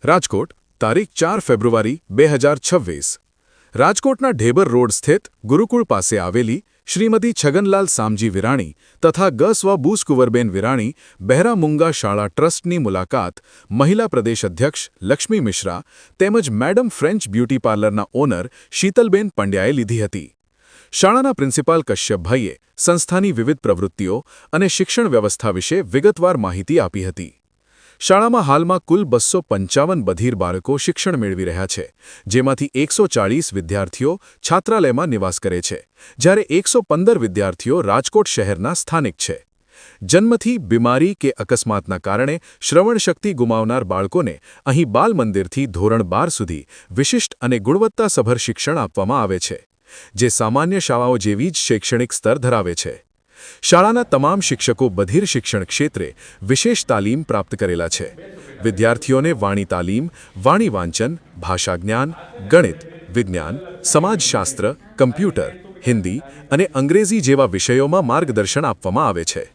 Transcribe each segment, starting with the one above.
રાજકોટ તારીખ 4 ફેબ્રુઆરી 2026 રાજકોટના ઢેબર રોડ સ્થિત ગુરુકુળ પાસે આવેલી શ્રીમતી છગનલાલ સામજી વિરાણી તથા ગસ્વા બુસકુંવરબેન વિરાણી બહેરા મૂંગા શાળા ટ્રસ્ટની મુલાકાત મહિલા પ્રદેશ અધ્યક્ષ લક્ષ્મી મિશ્રા તેમજ મેડમ ફ્રેન્ચ બ્યુટી પાર્લરના ઓનર શીતલબેન પંડ્યાએ લીધી હતી. શાળાના પ્રિન્સિપાલ કશ્યપભાઈએ સંસ્થાની વિવિધ પ્રવૃત્તિઓ અને શિક્ષણ વ્યવસ્થા વિશે વિગતવાર માહિતી આપી હતી. શાળામાં હાલમાં કુલ 255 બધિર બાળકો શિક્ષણ મેળવી રહ્યા છે, જેમાંથી 140 વિદ્યાર્થીઓ છાત્રાલયમાં નિવાસ કરે છે, જ્યારે 115 વિદ્યાર્થીઓ રાજકોટ શહેરના સ્થાનિક છે. જન્મથી બીમારી કે અકસ્માતના કારણે શ્રવણશક્તિ ગુમાવનાર બાળકોને અહીં બાલ મંદિરથી ધોરણ 12 સુધી વિશિષ્ટ અને ગુણવત્તાસભર શિક્ષણ આપવામાં આવે છે, જે સામાન્ય શાળાઓ જેવી જ શૈક્ષણિક સ્તર ધરાવે છે. શાળાના તમામ શિક્ષકો બધિર શિક્ષણ ક્ષેત્રે વિશેષ તાલીમ પ્રાપ્ત કરેલા છે. વિદ્યાર્થીઓને વાણી તાલીમ, વાણી વાંચન, ભાષા જ્ઞાન, ગણિત, વિજ્ઞાન, સમાજશાસ્ત્ર, કમ્પ્યુટર, હિન્દી અને અંગ્રેજી જેવા વિષયોમાં માર્ગદર્શન આપવામાં આવે છે.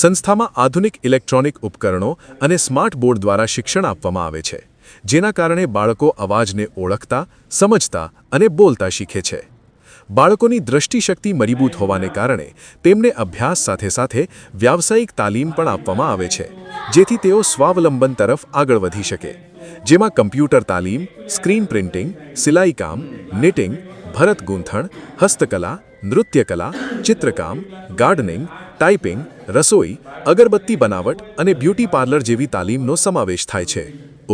સંસ્થામાં આધુનિક ઇલેક્ટ્રોનિક ઉપકરણો અને સ્માર્ટ બોર્ડ દ્વારા શિક્ષણ આપવામાં આવે છે, જેના કારણે બાળકો અવાજને ઓળખતા, સમજતા અને બોલતા શીખે છે. બાળકોની દૃષ્ટિશક્તિ મજબૂત હોવાને કારણે તેમને અભ્યાસ સાથે સાથે વ્યાવસાયિક તાલીમ પણ આપવામાં આવે છે, જેથી તેઓ સ્વાવલંબન તરફ આગળ વધી શકે, જેમાં કમ્પ્યુટર તાલીમ, સ્ક્રીન પ્રિન્ટિંગ, સિલાઈકામ, નિટિંગ, ભરત ગૂંથણ, હસ્તકલા, નૃત્યકલા, ચિત્રકામ, ગાર્ડનિંગ, ટાઈપિંગ, રસોઈ, અગરબત્તી બનાવટ અને બ્યુટી પાર્લર જેવી તાલીમનો સમાવેશ થાય છે.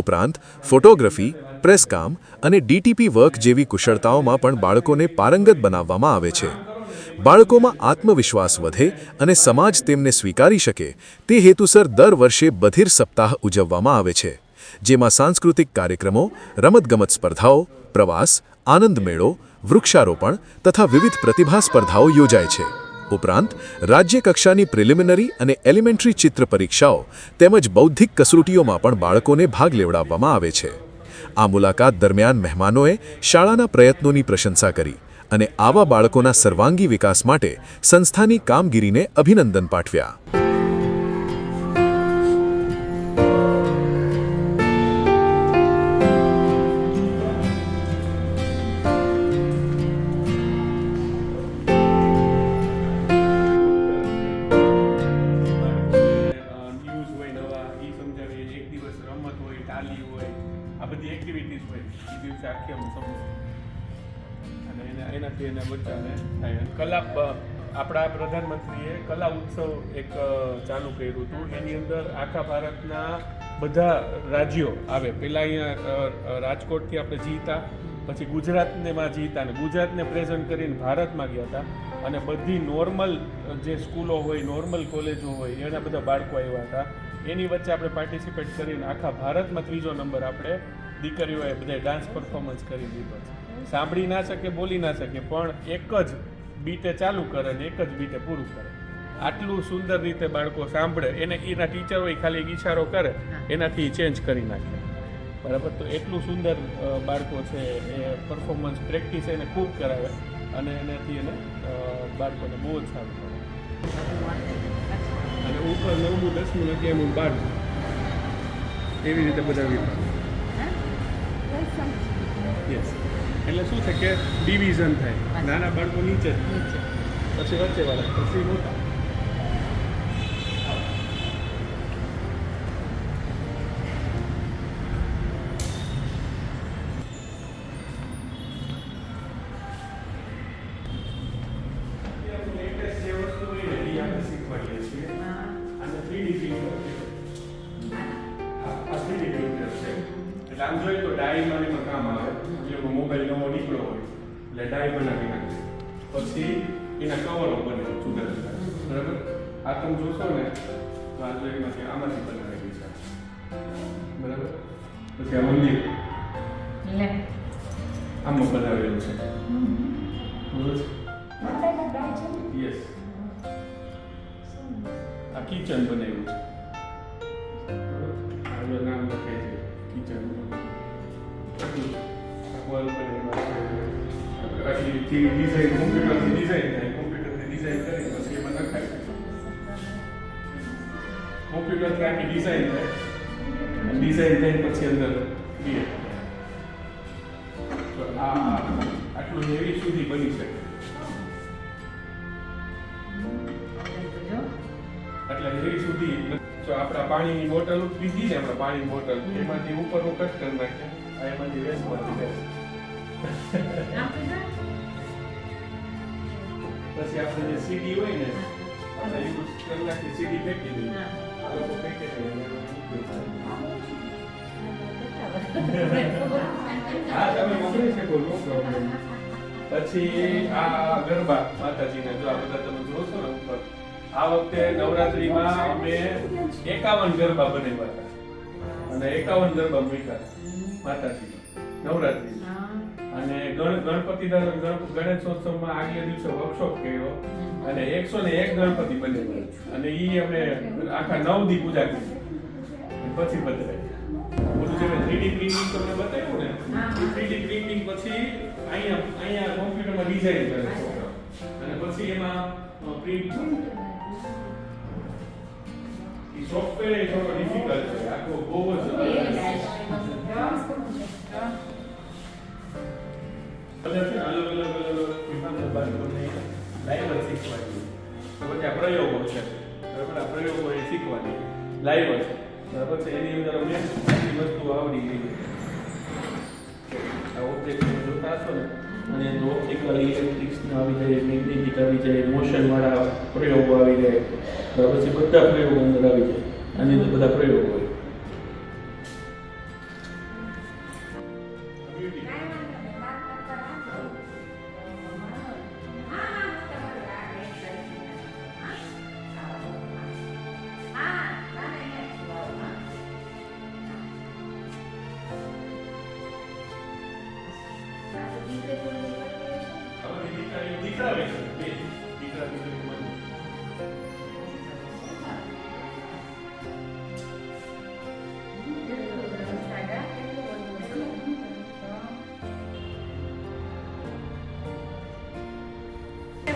ઉપરાંત ફોટોગ્રાફી, પ્રેસકામ અને ડીટીપી વર્ક જેવી કુશળતાઓમાં પણ બાળકોને પારંગત બનાવવામાં આવે છે. બાળકોમાં આત્મવિશ્વાસ વધે અને સમાજ તેમને સ્વીકારી શકે તે હેતુસર દર વર્ષે બધિર સપ્તાહ ઉજવવામાં આવે છે, જેમાં સાંસ્કૃતિક કાર્યક્રમો, રમતગમત સ્પર્ધાઓ, પ્રવાસ, આનંદ મેળો, વૃક્ષારોપણ તથા વિવિધ પ્રતિભા સ્પર્ધાઓ યોજાય છે. ઉપરાંત રાજ્ય કક્ષાની પ્રિલિમિનરી અને એલિમેન્ટરી ચિત્ર પરીક્ષાઓ તેમજ બૌદ્ધિક કસોટીઓમાં પણ બાળકોને ભાગ લેવડાવવામાં આવે છે. આ મુલાકાત દરમિયાન મહેમાનોએ શાળાના પ્રયત્નોની પ્રશંસા કરી અને આવા બાળકોના સર્વાંગી વિકાસ માટે સંસ્થાની કામગીરીને અભિનંદન પાઠવ્યા. આ બધી એક્ટિવિટીઝ હોય એ દિવસે આખી આમ સમજ અને એનાથી એના બચ્ચાને થાય. કલા આપણા પ્રધાનમંત્રીએ કલા ઉત્સવ એક ચાલુ કર્યું હતું. એની અંદર આખા ભારતના બધા રાજ્યો આવે. પહેલાં અહીંયા રાજકોટથી આપણે જીતા, પછી ગુજરાતમાં જીતા અને ગુજરાતને પ્રેઝન્ટ કરીને ભારતમાં ગયા હતા. અને બધી નોર્મલ જે સ્કૂલો હોય, નોર્મલ કોલેજો હોય, એના બધા બાળકો આવ્યા હતા. એની વચ્ચે આપણે પાર્ટિસિપેટ કરીને આખા ભારતમાં 3જો નંબર આપણે દીકરીઓએ બધા ડાન્સ પરફોર્મન્સ કરી દીધો છે. સાંભળી ના શકે, બોલી ના શકે, પણ એક જ બીટે ચાલુ કરે અને એક જ બીટે પૂરું કરે. આટલું સુંદર રીતે બાળકો સાંભળે, એને એના ટીચરોએ ખાલી ઈશારો કરે એનાથી ચેન્જ કરી નાખે. બરાબર? તો એટલું સુંદર બાળકો છે એ પરફોર્મન્સ પ્રેક્ટિસ એને ખૂબ કરાવે અને એનાથી એને બાળકોને બહુ જ સારું કરે. અને ઉપર 9મું 10મું 11મું 12મું એવી રીતે બધા વિભાગ. યસ, એટલે શું છે કે ડિવિઝન થાય. નાના બાળકો નીચે, પછી વચ્ચેવાળા, પછી મોટા. આમ જોઈએ તો ડાયમાં એમાં કામ આવે. એટલે મોબાઈલ નવો નીકળ્યો હોય એટલે ડાય બનાવી નાખે, પછી એના કવરો બને જુદા જુદા. બરાબર? આ તમે જોશો ને તો આ જોઈમાંથી આમાંથી બનાવેલી છે. બરાબર? પછી આ મંદિર આમાં બનાવેલું છે. યસ, આ કિચન બનાવ્યું છે. નામ લખાય છે કિચન. પછી ડિઝાઇન કોમ્પ્યુટરથી ડિઝાઇન થાય, કોમ્પ્યુટરથી ડિઝાઇન કરી પછી એમાં નખાય. કોમ્પ્યુટરથી આખી ડિઝાઇન થાય અને ડિઝાઇન થઈને પછી અંદર ક્રિએટ તો આ આટલું હેવી સુધી બની શકે. એટલે હેવી સુધી જો આપણા પાણીની બોટલ પીધી ને આપણે પાણીની બોટલ એમાંથી ઉપરનું કટ કરી નાખીએ આ એમાંથી વેસ્ટમાંથી જાય. પછી આપણે જે સીડી હોય ને આપણે યુઝ કરી નાખી સીડી ફેંકી દઈએ આ લોકો ફેંકે છે હા તમે મોકલી શકો નો પ્રોબ્લેમ. પછી આ ગરબા માતાજીના જો આ બધા તમે જોશો ને ઉપર આ વખતે નવરાત્રીમાં અમે 51 ગરબા બનાવ્યા હતા અને 51 ગરબા મૂક્યા માતાજી નવરાત્રી અને ગણપતિ ગણેશોત્સવમાં આગલા દિવસે વર્કશોપ કર્યો અને 101 ગણપતિ બનાવ્યા અને ઈ અમે આખા 9 દી પૂજા કરી પછી બદલાય બધું જે 3D પ્રિન્ટિંગ તમને બતાવ્યું ને 3D પ્રિન્ટિંગ પછી અહીંયા કોમ્પ્યુટરમાં ડિઝાઇન કરે અને પછી એમાં પ્રિન્ટ ઈ સોફ્ટવેર એ થોડો ડિફિકલ્ટ છે આખો બહુ જ અલગ બાળકોને લાઈવ જ શીખવાની તો પછી આ પ્રયોગો છે બરાબર આ પ્રયોગો એ શીખવાની લાઈવ છે બરાબર છે એની અંદર અમને બધી વસ્તુ આવડી ગઈ આ ઓબ્જેક્ટ જોતા હશો ને અને એનો ઓપ્ટિકલ ઇલેક્ટ્રિક્સ આવી જાય મેગ્નેટિક આવી જાય મોશન વાળા પ્રયોગો આવી જાય બરાબર પછી બધા પ્રયોગો અંદર આવી જાય આની અંદર બધા પ્રયોગો હોય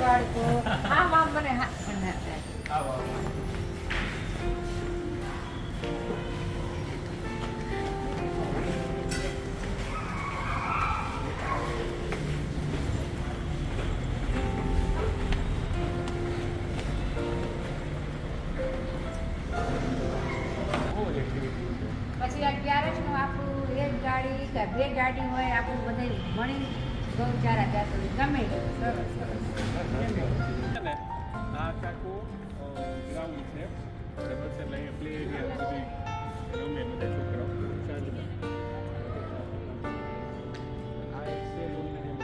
બાળકો આ મામ મને હા પછી આ ગેરેજનું આપણું એક ગાડી કે બે ગાડી હોય આપણું બધે મળી ગૌચારા જાતું ગમે સરસ સરસ આ આખો ગ્રાઉન્ડ છે બરાબર છે એટલે પ્લે એરિયા બધી રમે બધા છોકરાઓ સાંજના આ એક સેલ ઓનલાઈન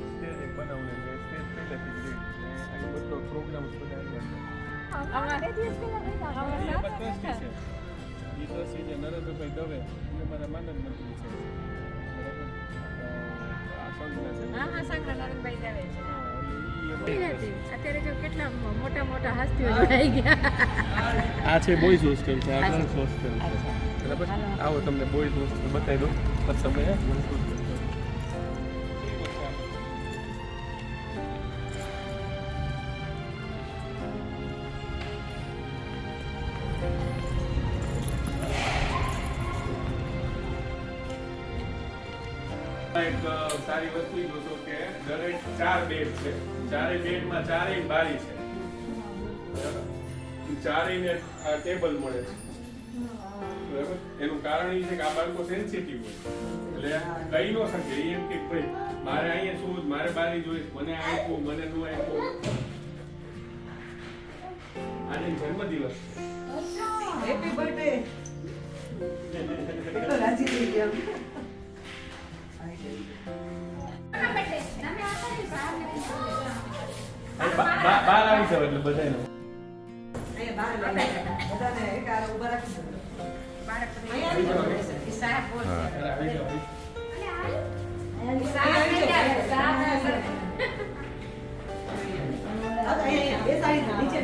સ્ટેજ એક બનાવવું છે સ્ટેજ પહેલેથી જ આ બધો પ્રોગ્રામ્સ બધા અમારે દિવસ અહીંયા બધા છે એ ટ્રસ્ટી છે નરેન્દ્રભાઈ દવે એ મારા માનદ મંત્રી છે બરાબર આ સંઘના છે હા હા સાંગરા નરેન્દ્રભાઈ જાવે છે અત્યારે જો કેટલા મોટા મોટા હસ્તીઓ જોડાઈ ગયા આ છે બોયઝ હોસ્ટેલ છે આ ગર્લ્સ હોસ્ટેલ છે બરાબર આવો તમને બોયઝ હોસ્ટેલ બતાવી દો પછી તમે એક સારી વસ્તુ જોશો કે દરેક 4 બેડ છે ચારે બેડમાં ચારેય બારી છે બરાબર ચારેયને આ ટેબલ મળે છે બરાબર એનું કારણ એ છે કે આ બાળકો સેન્સિટિવ હોય એટલે કહી ન શકે એમ કે ભાઈ મારે અહીંયા શું મારે બારી જોઈશ મને આપ્યું મને ન આપ્યું આજે જન્મદિવસ હેપી બર્થડે તો રાજી થઈ ગયા બાર આવી જાવ એટલે બધાને બધાને એક આ ઉભા રાખી દો બાળક આવી જાવ સાહેબ બોલ આવી જાવ નીચે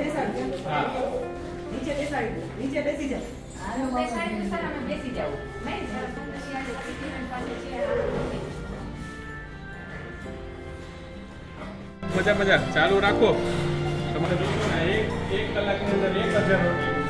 બેસાડી નીચે બેસી જાઓ બેસી જાવ મજા ચાલુ રાખો તમારે જોશો ને એક કલાકની અંદર 1000 રોટલી